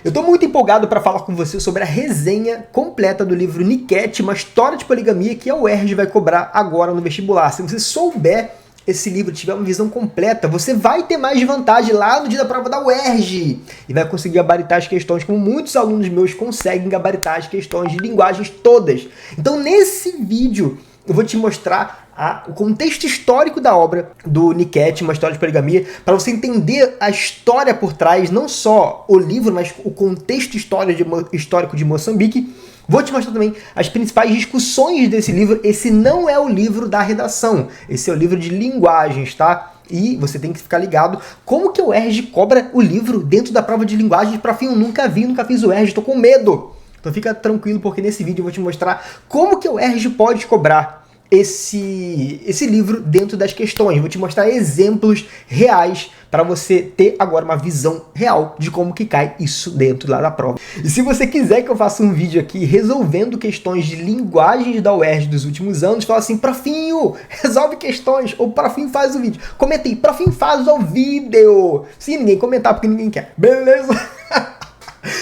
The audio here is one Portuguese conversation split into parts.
Eu estou muito empolgado para falar com você sobre a resenha completa do livro Niket, uma história de poligamia que a UERJ vai cobrar agora no vestibular. Se você souber esse livro, tiver uma visão completa, você vai ter mais vantagem lá no dia da prova da UERJ e vai conseguir gabaritar as questões como muitos alunos meus conseguem gabaritar as questões de linguagens todas. Então nesse vídeo eu vou te mostrar o contexto histórico da obra do Niket, uma história de poligamia, para você entender a história por trás, não só o livro, mas o contexto histórico de Moçambique. Vou te mostrar também as principais discussões desse livro. Esse não é o livro da redação, esse é o livro de linguagens, tá? E você tem que ficar ligado como que o UERJ cobra o livro dentro da prova de linguagens. Para fim, eu nunca fiz o UERJ, tô com medo. Então fica tranquilo, porque nesse vídeo eu vou te mostrar como que o UERJ pode cobrar esse livro dentro das questões. Vou te mostrar exemplos reais para você ter agora uma visão real de como que cai isso dentro lá da prova. E se você quiser que eu faça um vídeo aqui resolvendo questões de linguagens da UERJ dos últimos anos, fala assim, profinho, resolve questões, ou profinho faz o vídeo. Comenta aí, profinho faz o vídeo. Se ninguém comentar, porque ninguém quer. Beleza?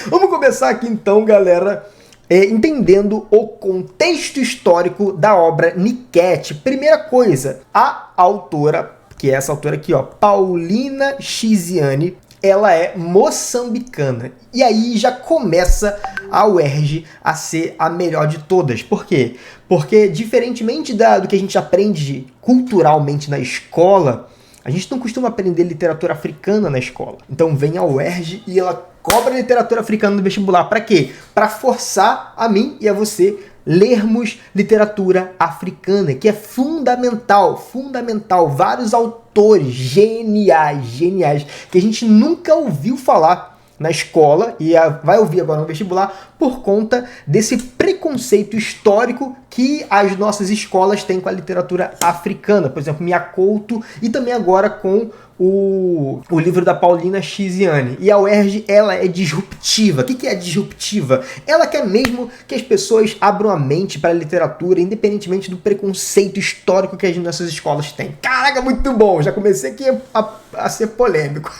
Vamos começar aqui então, galera, entendendo o contexto histórico da obra Niket. Primeira coisa, a autora, que é essa autora aqui, ó, Paulina Chiziane, ela é moçambicana. E aí já começa a UERJ a ser a melhor de todas. Por quê? Porque diferentemente do que a gente aprende culturalmente na escola, a gente não costuma aprender literatura africana na escola. Então vem a UERJ e ela cobra literatura africana no vestibular. Para quê? Para forçar a mim e a você lermos literatura africana, que é fundamental. Vários autores geniais, que a gente nunca ouviu falar na escola e vai ouvir agora no vestibular por conta desse preconceito histórico que as nossas escolas têm com a literatura africana. Por exemplo, Mia Couto e também agora com o livro da Paulina Chiziane. E a UERJ, ela é disruptiva. O que é disruptiva? Ela quer mesmo que as pessoas abram a mente para a literatura, independentemente do preconceito histórico que as nossas escolas têm. Caraca, muito bom! Já comecei aqui a ser polêmico.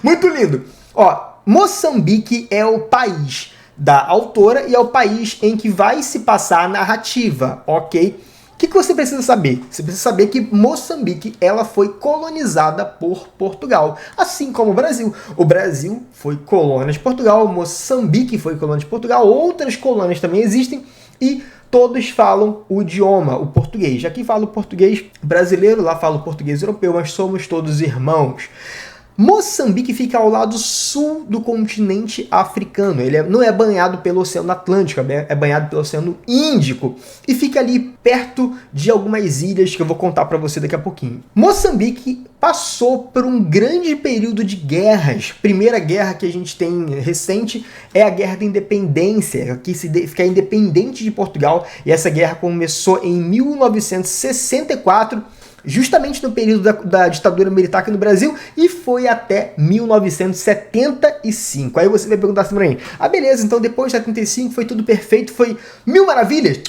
Muito lindo! Ó, Moçambique é o país da autora e é o país em que vai se passar a narrativa, ok? O que você precisa saber? Você precisa saber que Moçambique ela foi colonizada por Portugal, assim como o Brasil. O Brasil foi colônia de Portugal, Moçambique foi colônia de Portugal, outras colônias também existem e todos falam o idioma, o português. Aqui fala o português brasileiro, lá fala o português europeu, mas somos todos irmãos. Moçambique fica ao lado sul do continente africano. Ele não é banhado pelo Oceano Atlântico, é banhado pelo Oceano Índico e fica ali perto de algumas ilhas que eu vou contar para você daqui a pouquinho. Moçambique passou por um grande período de guerras. Primeira guerra que a gente tem recente é a Guerra da Independência, que fica independente de Portugal, e essa guerra começou em 1964, justamente no período da ditadura militar aqui no Brasil, e foi até 1975. Aí você vai perguntar assim pra mim, beleza, então depois de 75 foi tudo perfeito, foi mil maravilhas?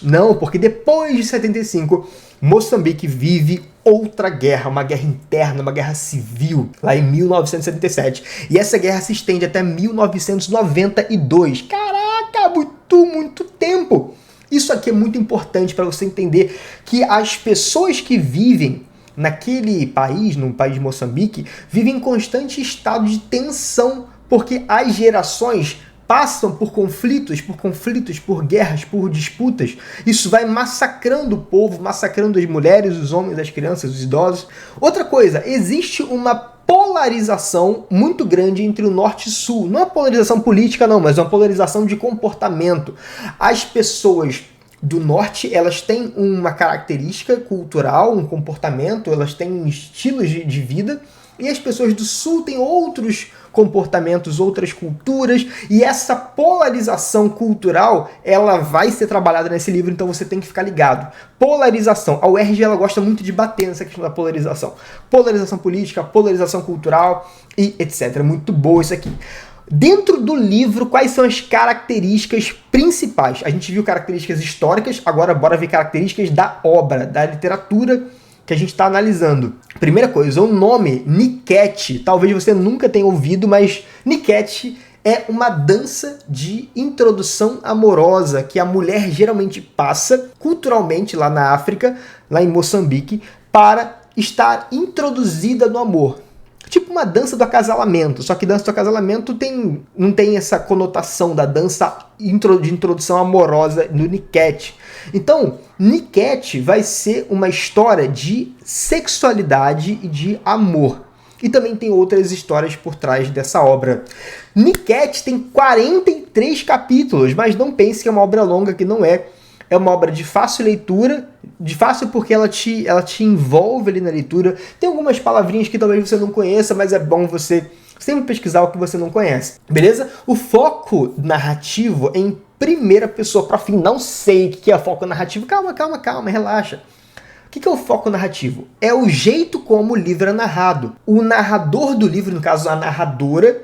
Não, porque depois de 75, Moçambique vive outra guerra, uma guerra interna, uma guerra civil, lá em 1977. E essa guerra se estende até 1992. Caraca, muito tempo! Isso aqui é muito importante para você entender que as pessoas que vivem naquele país, no país de Moçambique, vivem em constante estado de tensão, porque as gerações passam por conflitos, por guerras, por disputas. Isso vai massacrando o povo, massacrando as mulheres, os homens, as crianças, os idosos. Outra coisa, existe uma polarização muito grande entre o norte e sul. Não é uma polarização política, não, mas é uma polarização de comportamento. As pessoas do norte, elas têm uma característica cultural, um comportamento, elas têm estilos de vida, e as pessoas do sul têm outros comportamentos, outras culturas, e essa polarização cultural, ela vai ser trabalhada nesse livro, então você tem que ficar ligado. Polarização. A UERJ, ela gosta muito de bater nessa questão da polarização. Polarização política, polarização cultural e etc. Muito boa isso aqui. Dentro do livro, quais são as características principais? A gente viu características históricas, agora bora ver características da obra, da literatura que a gente está analisando. Primeira coisa, o nome Niket, talvez você nunca tenha ouvido, mas Niket é uma dança de introdução amorosa que a mulher geralmente passa culturalmente lá na África, lá em Moçambique, para estar introduzida no amor. Tipo uma dança do acasalamento, só que dança do acasalamento não tem essa conotação da dança de introdução amorosa no Niket. Então, Niket vai ser uma história de sexualidade e de amor. E também tem outras histórias por trás dessa obra. Niket tem 43 capítulos, mas não pense que é uma obra longa, que não é. É uma obra de fácil leitura, de fácil porque ela te envolve ali na leitura. Tem algumas palavrinhas que talvez você não conheça, mas é bom você sempre pesquisar o que você não conhece, beleza? O foco narrativo é em primeira pessoa. Prof, não sei o que é foco narrativo. Calma, relaxa. O que é o foco narrativo? É o jeito como o livro é narrado. O narrador do livro, no caso a narradora,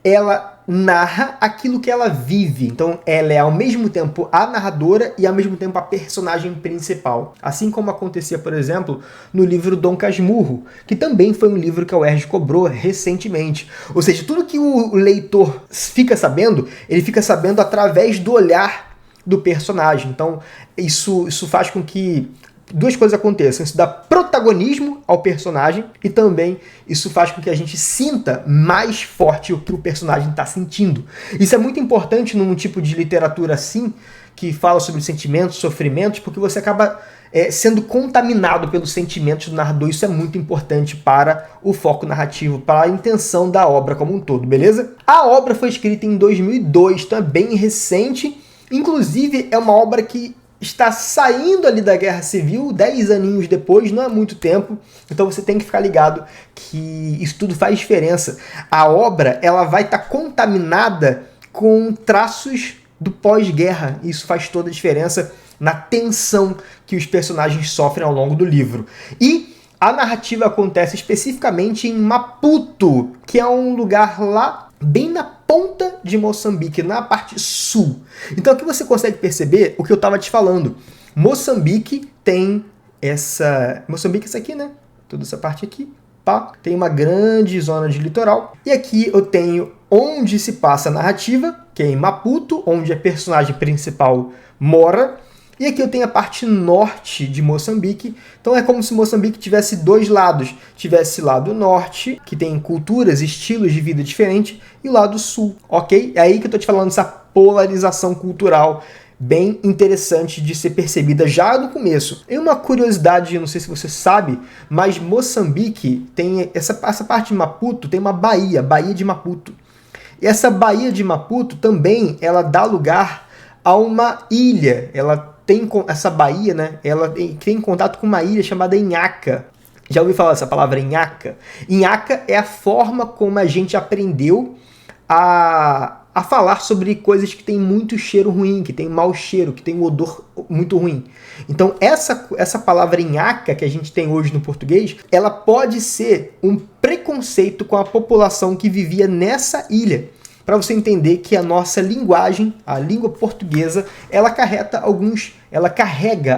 ela narra aquilo que ela vive. Então ela é ao mesmo tempo a narradora e ao mesmo tempo a personagem principal. Assim como acontecia, por exemplo, no livro Dom Casmurro, que também foi um livro que a UERJ cobrou recentemente. Ou seja, tudo que o leitor fica sabendo, ele fica sabendo através do olhar do personagem. Então isso faz com que duas coisas aconteçam. Isso dá protagonismo ao personagem e também isso faz com que a gente sinta mais forte o que o personagem está sentindo. Isso é muito importante num tipo de literatura assim, que fala sobre sentimentos, sofrimentos, porque você acaba sendo contaminado pelos sentimentos do narrador. Isso é muito importante para o foco narrativo, para a intenção da obra como um todo, beleza? A obra foi escrita em 2002, então é bem recente. Inclusive, é uma obra que está saindo ali da Guerra Civil, 10 aninhos depois, não é muito tempo, então você tem que ficar ligado que isso tudo faz diferença. A obra ela vai estar contaminada com traços do pós-guerra, isso faz toda a diferença na tensão que os personagens sofrem ao longo do livro. E a narrativa acontece especificamente em Maputo, que é um lugar lá bem na ponta de Moçambique, na parte sul. Então aqui você consegue perceber o que eu estava te falando. Moçambique tem Moçambique é isso aqui, né? Toda essa parte aqui. Pá. Tem uma grande zona de litoral. E aqui eu tenho onde se passa a narrativa, que é em Maputo, onde a personagem principal mora. E aqui eu tenho a parte norte de Moçambique. Então é como se Moçambique tivesse dois lados. Tivesse o lado norte, que tem culturas, estilos de vida diferentes, e o lado sul, ok? É aí que eu estou te falando dessa polarização cultural bem interessante de ser percebida já no começo. E uma curiosidade, não sei se você sabe, mas Moçambique tem essa parte de Maputo, tem uma baía, Baía de Maputo. E essa Baía de Maputo também, ela dá lugar a uma ilha. Essa baía, né? Ela tem contato com uma ilha chamada Inhaca. Já ouviu falar dessa palavra Inhaca? Inhaca é a forma como a gente aprendeu a falar sobre coisas que tem muito cheiro ruim, que tem mau cheiro, que tem um odor muito ruim. Então essa palavra Inhaca que a gente tem hoje no português, ela pode ser um preconceito com a população que vivia nessa ilha. Para você entender que a nossa linguagem, a língua portuguesa, ela carrega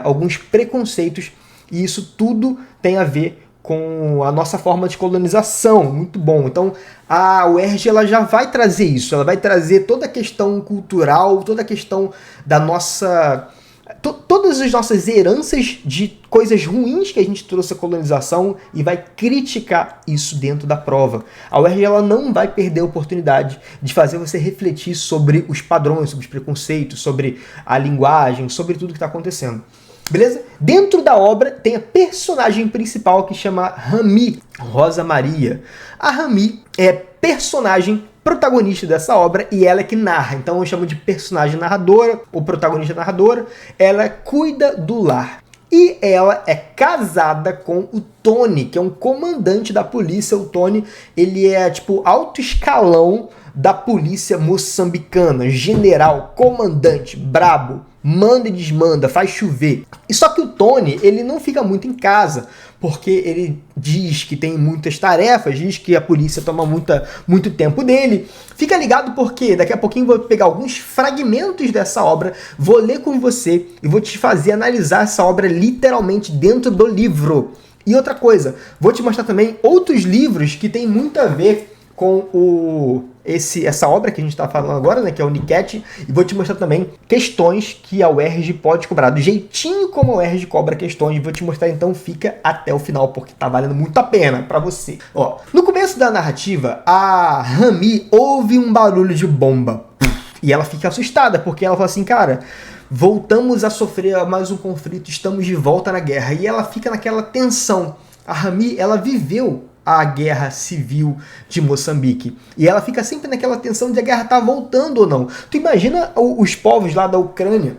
alguns preconceitos e isso tudo tem a ver com a nossa forma de colonização. Muito bom. Então a UERJ ela já vai trazer isso, ela vai trazer toda a questão cultural, toda a questão da nossa... todas as nossas heranças de coisas ruins que a gente trouxe à colonização e vai criticar isso dentro da prova. A UERJ ela não vai perder a oportunidade de fazer você refletir sobre os padrões, sobre os preconceitos, sobre a linguagem, sobre tudo que está acontecendo. Beleza? Dentro da obra tem a personagem principal que chama Rami, Rosa Maria. A Rami é personagem protagonista dessa obra e ela é que narra. Então eu chamo de personagem narradora ou protagonista narradora. Ela cuida do lar. E ela é casada com o Tony, que é um comandante da polícia. O Tony, ele é tipo alto escalão da polícia moçambicana. General, comandante, brabo, manda e desmanda, faz chover. E só que o Tony, ele não fica muito em casa, porque ele diz que tem muitas tarefas, diz que a polícia toma muito tempo dele. Fica ligado porque daqui a pouquinho eu vou pegar alguns fragmentos dessa obra, vou ler com você e vou te fazer analisar essa obra literalmente dentro do livro. E outra coisa, vou te mostrar também outros livros que tem muito a ver com essa obra que a gente está falando agora, né, que é o Niket, e vou te mostrar também questões que a UERJ pode cobrar, do jeitinho como a UERJ cobra questões. Vou te mostrar, então fica até o final, porque tá valendo muito a pena para você. Ó, no começo da narrativa, a Rami ouve um barulho de bomba, e ela fica assustada, porque ela fala assim, cara, voltamos a sofrer mais um conflito, estamos de volta na guerra, e ela fica naquela tensão. A Rami, ela viveu a guerra civil de Moçambique. E ela fica sempre naquela tensão de a guerra tá voltando ou não. Tu imagina os povos lá da Ucrânia?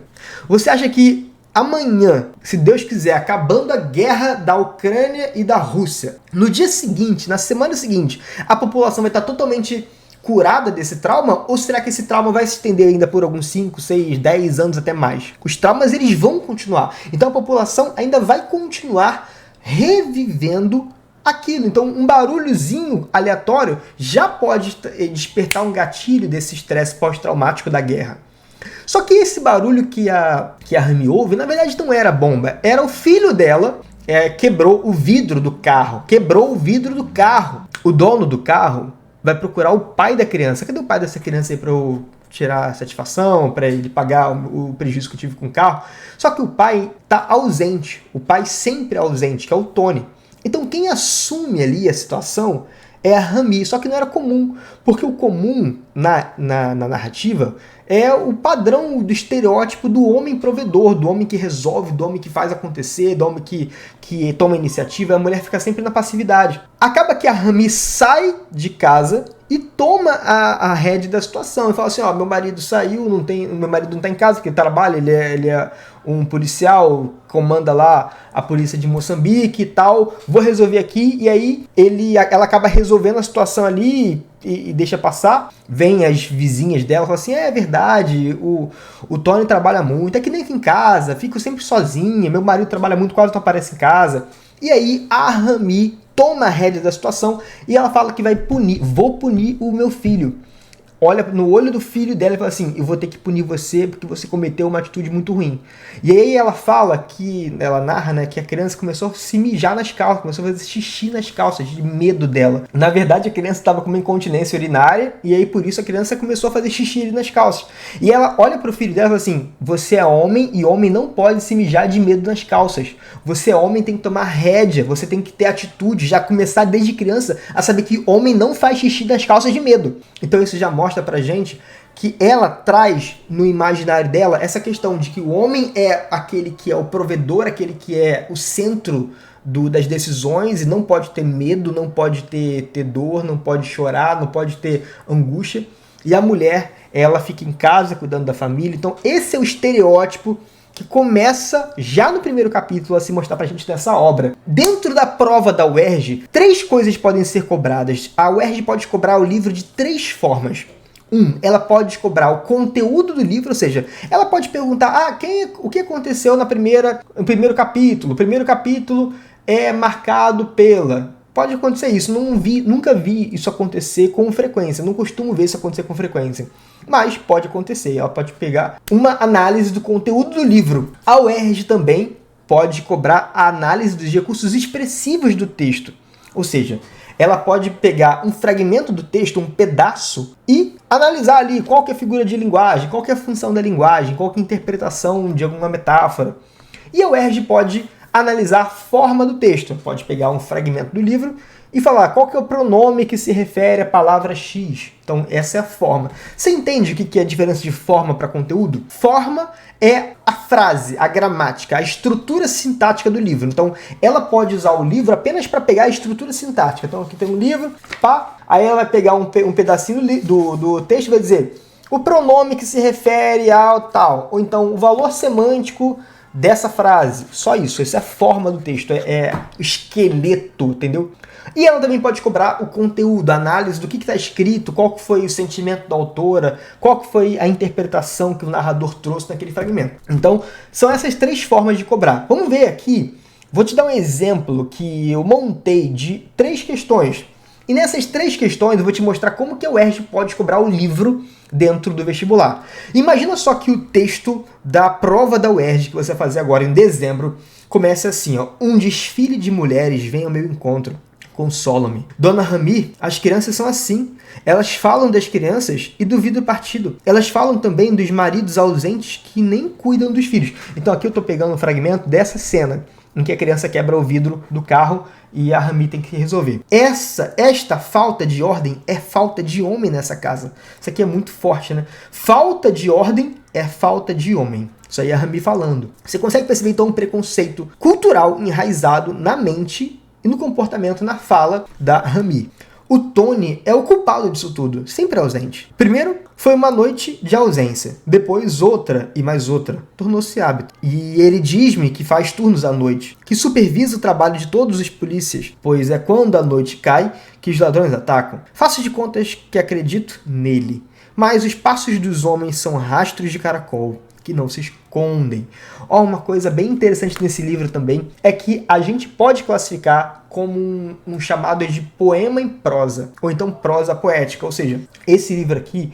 Você acha que amanhã, se Deus quiser, acabando a guerra da Ucrânia e da Rússia, no dia seguinte, na semana seguinte, a população vai estar totalmente curada desse trauma? Ou será que esse trauma vai se estender ainda por alguns 5, 6, 10 anos, até mais? Os traumas, eles vão continuar. Então a população ainda vai continuar revivendo aquilo. Então, um barulhozinho aleatório já pode despertar um gatilho desse estresse pós-traumático da guerra. Só que esse barulho que a Rami ouve, na verdade não era bomba, era o filho dela, quebrou o vidro do carro. Quebrou o vidro do carro. O dono do carro vai procurar o pai da criança. Cadê o pai dessa criança aí para eu tirar a satisfação, para ele pagar o prejuízo que eu tive com o carro? Só que o pai está ausente. O pai sempre é ausente, que é o Tony. Então quem assume ali a situação é a Rami, só que não era comum, porque o comum na narrativa é o padrão do estereótipo do homem provedor, do homem que resolve, do homem que faz acontecer, do homem que toma iniciativa. A mulher fica sempre na passividade. Acaba que a Rami sai de casa e toma a rédea da situação e fala assim, ó, meu marido saiu, meu marido não está em casa, porque ele trabalha, ele é um policial, comanda lá a polícia de Moçambique e tal, vou resolver aqui. E aí ela acaba resolvendo a situação ali e deixa passar. Vem as vizinhas dela e fala assim, é verdade, o Tony trabalha muito, é que nem aqui em casa, fico sempre sozinha, meu marido trabalha muito, quase não aparece em casa. E aí a Rami toma a rédea da situação e ela fala que vou punir o meu filho. Olha no olho do filho dela e fala assim, eu vou ter que punir você porque você cometeu uma atitude muito ruim. E aí ela narra, né, que a criança começou a se mijar nas calças, começou a fazer xixi nas calças, de medo dela. Na verdade, a criança estava com uma incontinência urinária e aí por isso a criança começou a fazer xixi ali nas calças. E ela olha pro filho dela e fala assim, você é homem e homem não pode se mijar de medo nas calças. Você é homem, tem que tomar rédea, você tem que ter atitude, já começar desde criança a saber que homem não faz xixi nas calças de medo. Então isso já mostra pra gente que ela traz no imaginário dela essa questão de que o homem é aquele que é o provedor, aquele que é o centro das decisões e não pode ter medo, não pode ter dor, não pode chorar, não pode ter angústia. E a mulher, ela fica em casa cuidando da família. Então esse é o estereótipo que começa já no primeiro capítulo a se mostrar pra gente nessa obra. Dentro da prova da UERJ, 3 coisas podem ser cobradas. A UERJ pode cobrar o livro de 3 formas. Ela pode cobrar o conteúdo do livro, ou seja, ela pode perguntar o que aconteceu no primeiro capítulo. O primeiro capítulo é marcado pela... Pode acontecer isso, nunca vi isso acontecer com frequência, não costumo ver isso acontecer com frequência. Mas pode acontecer, ela pode pegar uma análise do conteúdo do livro. A UERJ também pode cobrar a análise dos recursos expressivos do texto. Ou seja, ela pode pegar um fragmento do texto, um pedaço, e analisar ali qual que é a figura de linguagem, qual que é a função da linguagem, qual que é a interpretação de alguma metáfora. E a UERJ pode analisar a forma do texto. Pode pegar um fragmento do livro e falar qual que é o pronome que se refere à palavra X. Então essa é a forma. Você entende o que é a diferença de forma para conteúdo? Forma é a frase, a gramática, a estrutura sintática do livro. Então ela pode usar o livro apenas para pegar a estrutura sintática. Então aqui tem um livro, aí ela vai pegar um pedacinho do texto e vai dizer o pronome que se refere ao tal, ou então o valor semântico dessa frase. Só isso, essa é a forma do texto, é o esqueleto, entendeu? E ela também pode cobrar o conteúdo, a análise do que está escrito, qual que foi o sentimento da autora, qual que foi a interpretação que o narrador trouxe naquele fragmento. Então, são essas 3 formas de cobrar. Vamos ver aqui, vou te dar um exemplo que eu montei de 3 questões. E nessas 3 questões eu vou te mostrar como que a UERJ pode cobrar o livro dentro do vestibular. Imagina só que o texto da prova da UERJ que você vai fazer agora em dezembro começa assim, ó: um desfile de mulheres vem ao meu encontro, consola-me. Dona Rami, as crianças são assim. Elas falam das crianças e duvidam o partido. Elas falam também dos maridos ausentes que nem cuidam dos filhos. Então aqui eu estou pegando um fragmento dessa cena em que a criança quebra o vidro do carro e a Rami tem que resolver. Esta falta de ordem é falta de homem nessa casa. Isso aqui é muito forte, né? Falta de ordem é falta de homem. Isso aí é a Rami falando. Você consegue perceber então um preconceito cultural enraizado na mente e no comportamento, na fala da Rami. O Tony é o culpado disso tudo, sempre ausente. Primeiro, foi uma noite de ausência. Depois, outra e mais outra. Tornou-se hábito. E ele diz-me que faz turnos à noite, que supervisa o trabalho de todos os polícias, pois é quando a noite cai que os ladrões atacam. Faço de contas que acredito nele. Mas os passos dos homens são rastros de caracol, que não se escondem. Uma coisa bem interessante nesse livro também é que a gente pode classificar como um chamado de poema em prosa, ou então prosa poética. Ou seja, esse livro aqui,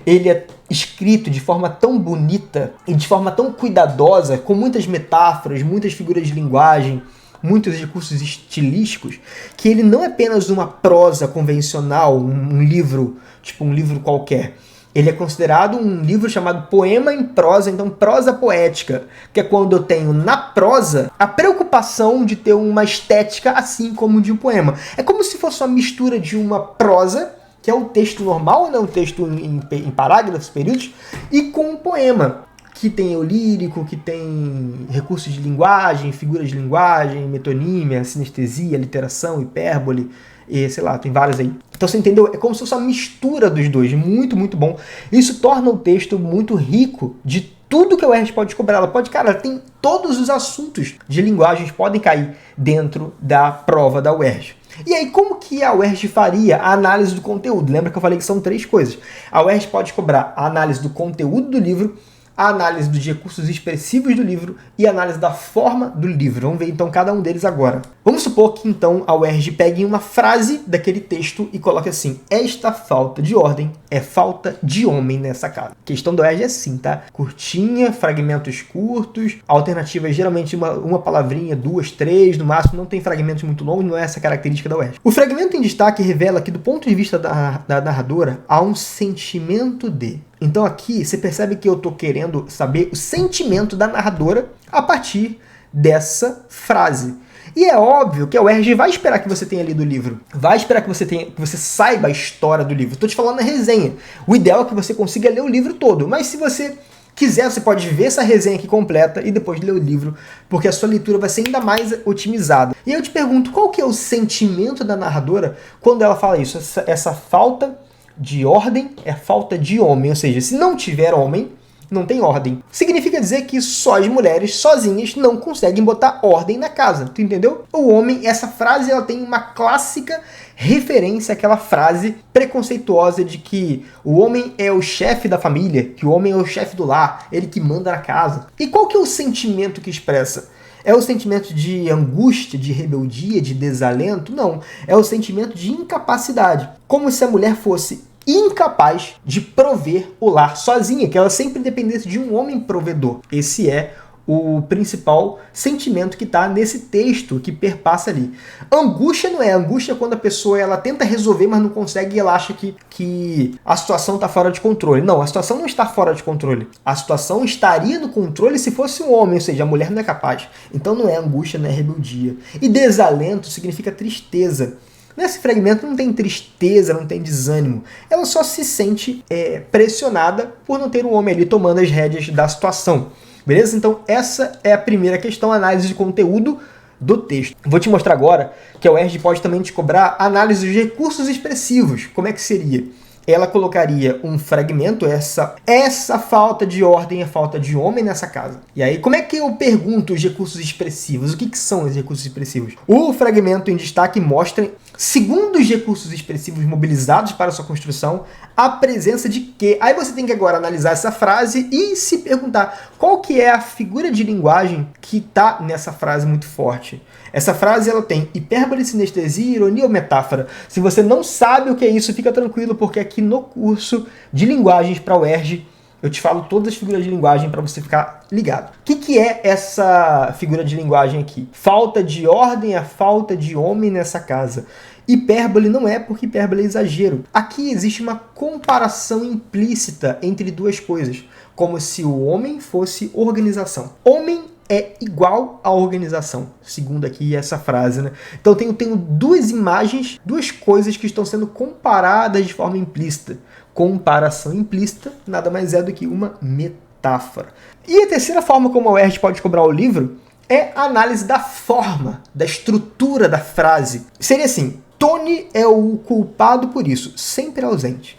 ele é escrito de forma tão bonita e de forma tão cuidadosa, com muitas metáforas, muitas figuras de linguagem, muitos recursos estilísticos, que ele não é apenas uma prosa convencional, um livro, tipo um livro qualquer. Ele é considerado um livro chamado poema em prosa, então prosa poética, que é quando eu tenho na prosa a preocupação de ter uma estética assim como de um poema. É como se fosse uma mistura de uma prosa, que é um texto normal, né, um texto em parágrafos, períodos, e com um poema, que tem o lírico, que tem recursos de linguagem, figuras de linguagem, metonímia, sinestesia, literação, hipérbole, e sei lá, tem vários aí. Então você entendeu? É como se fosse uma mistura dos dois, muito, muito bom. Isso torna o texto muito rico de tudo que a UERJ pode cobrar. Ela pode, cara, ela tem todos os assuntos de linguagens podem cair dentro da prova da UERJ. E aí, como que a UERJ faria a análise do conteúdo? Lembra que eu falei que são 3 coisas. A UERJ pode cobrar a análise do conteúdo do livro, a análise dos recursos expressivos do livro e a análise da forma do livro. Vamos ver então cada um deles agora. Vamos supor que então a UERJ pegue uma frase daquele texto e coloque assim: esta falta de ordem é falta de homem nessa casa. A questão da UERJ é assim, tá? Curtinha, fragmentos curtos, alternativas geralmente uma palavrinha, 2, 3, no máximo, não tem fragmentos muito longos, não é essa a característica da UERJ. O fragmento em destaque revela que do ponto de vista da narradora há um sentimento de... Então aqui você percebe que eu estou querendo saber o sentimento da narradora a partir dessa frase. E é óbvio que a UERJ vai esperar que você tenha lido o livro. Vai esperar que você saiba a história do livro. Estou te falando na resenha. O ideal é que você consiga ler o livro todo. Mas se você quiser, você pode ver essa resenha aqui completa e depois ler o livro, porque a sua leitura vai ser ainda mais otimizada. E eu te pergunto, qual que é o sentimento da narradora quando ela fala isso? Essa falta de ordem é falta de homem, ou seja, se não tiver homem, não tem ordem. Significa dizer que só as mulheres sozinhas não conseguem botar ordem na casa, tu entendeu? O homem, essa frase, ela tem uma clássica referência àquela frase preconceituosa de que o homem é o chefe da família, que o homem é o chefe do lar, ele que manda na casa. E qual que é o sentimento que expressa? É o sentimento de angústia, de rebeldia, de desalento? Não. É o sentimento de incapacidade. Como se a mulher fosse incapaz de prover o lar sozinha, que ela sempre dependesse de um homem provedor. Esse é o principal sentimento que está nesse texto, que perpassa ali. Angústia não é. Angústia é quando a pessoa ela tenta resolver, mas não consegue e ela acha que a situação está fora de controle. Não, a situação não está fora de controle. A situação estaria no controle se fosse um homem, ou seja, a mulher não é capaz. Então não é angústia, não é rebeldia. E desalento significa tristeza. Nesse fragmento não tem tristeza, não tem desânimo. Ela só se sente pressionada por não ter um homem ali tomando as rédeas da situação. Beleza? Então essa é a primeira questão, análise de conteúdo do texto. Vou te mostrar agora que a UERJ pode também te cobrar análise dos recursos expressivos. Como é que seria? Ela colocaria um fragmento, essa falta de ordem é falta de homem nessa casa. E aí, como é que eu pergunto os recursos expressivos? O que são os recursos expressivos? O fragmento em destaque mostra Segundo os recursos expressivos mobilizados para sua construção, a presença de que? Aí você tem que agora analisar essa frase e se perguntar qual que é a figura de linguagem que está nessa frase muito forte. Essa frase ela tem hipérbole, sinestesia, ironia ou metáfora. Se você não sabe o que é isso, fica tranquilo, porque aqui no curso de linguagens para o UERJ, eu te falo todas as figuras de linguagem para você ficar ligado. O que é essa figura de linguagem aqui? Falta de ordem, a falta de homem nessa casa. Hipérbole não é, porque hipérbole é exagero. Aqui existe uma comparação implícita entre duas coisas, como se o homem fosse organização. Homem é igual a organização, segundo aqui essa frase, né? Então tenho duas imagens, duas coisas que estão sendo comparadas de forma implícita. Comparação implícita nada mais é do que uma metáfora. E a terceira forma como a UERJ pode cobrar o livro é a análise da forma, da estrutura da frase. Seria assim: Tony é o culpado por isso, sempre ausente.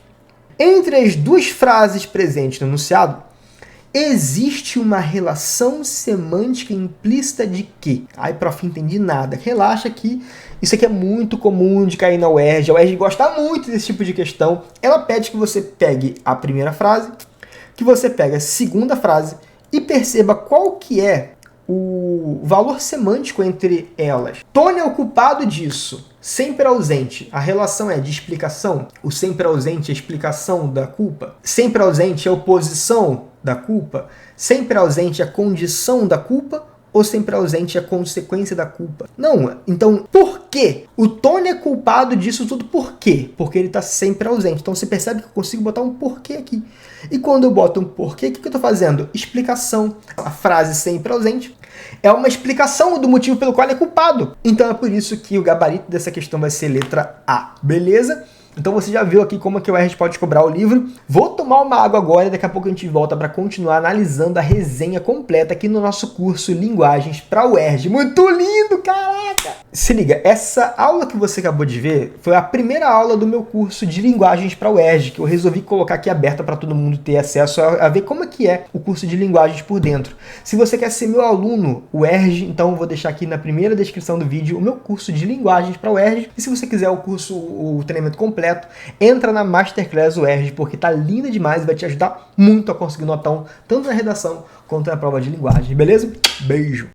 Entre as duas frases presentes no enunciado, existe uma relação semântica implícita de que? Ai, prof, entendi nada. Relaxa que isso aqui é muito comum de cair na UERJ. A UERJ gosta muito desse tipo de questão. Ela pede que você pegue a primeira frase, que você pegue a segunda frase e perceba qual que é o valor semântico entre elas. Tony é o culpado disso, sempre ausente. A relação é de explicação. O sempre ausente é explicação da culpa. Sempre ausente é oposição da culpa. Sempre ausente é condição da culpa. Ou sempre ausente é consequência da culpa. Não, então por quê? O Tony é culpado disso tudo por quê? Porque ele está sempre ausente. Então você percebe que eu consigo botar um porquê aqui. E quando eu boto um porquê, o que eu estou fazendo? Explicação. A frase sempre ausente é uma explicação do motivo pelo qual ele é culpado. Então é por isso que o gabarito dessa questão vai ser letra A, beleza? Então você já viu aqui como é que o UERJ pode cobrar o livro. Vou tomar uma água agora e daqui a pouco a gente volta para continuar analisando a resenha completa aqui no nosso curso Linguagens para o UERJ. Muito lindo, caraca! Se liga, essa aula que você acabou de ver foi a primeira aula do meu curso de Linguagens para o UERJ, que eu resolvi colocar aqui aberta para todo mundo ter acesso a ver como é que é o curso de linguagens por dentro. Se você quer ser meu aluno UERJ, então eu vou deixar aqui na primeira descrição do vídeo o meu curso de Linguagens para o UERJ. E se você quiser o curso, o treinamento completo, entra na Masterclass UERJ, porque tá linda demais e vai te ajudar muito a conseguir notão, tanto na redação quanto na prova de linguagem, beleza? Beijo!